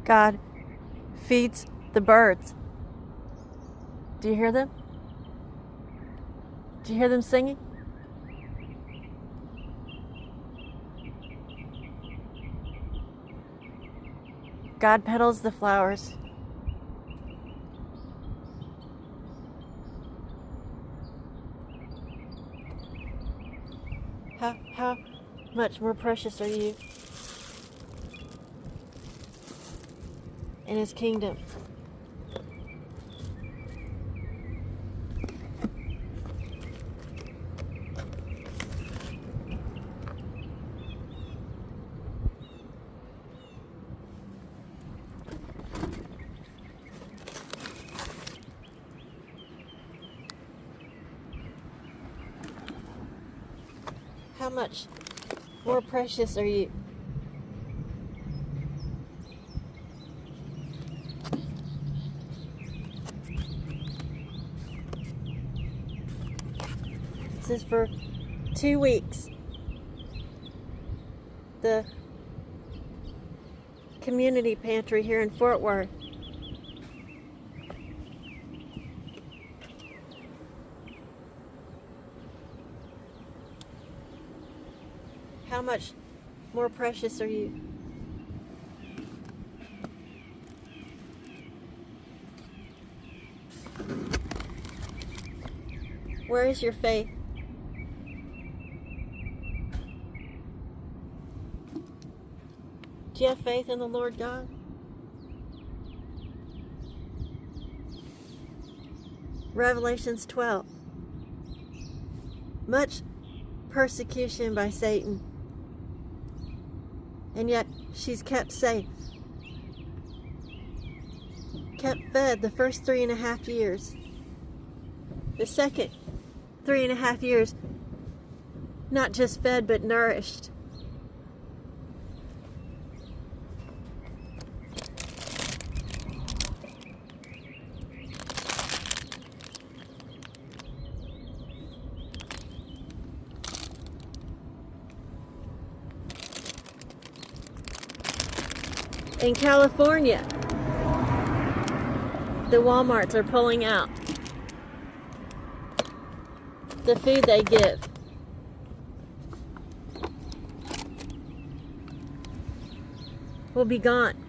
God feeds the birds. Do you hear them? Do you hear them singing? God petals the flowers. How much more precious are you in His kingdom? How much more precious are you? This is for 2 weeks. The community pantry here in Fort Worth. How much more precious are you? Where is your faith? Do you have faith in the Lord God? Revelations 12. Much persecution by Satan, and yet she's kept safe. Kept fed the first 3.5 years. The second 3.5 years, not just fed, but nourished. In California, the Walmarts are pulling out the food they give. Will be gone.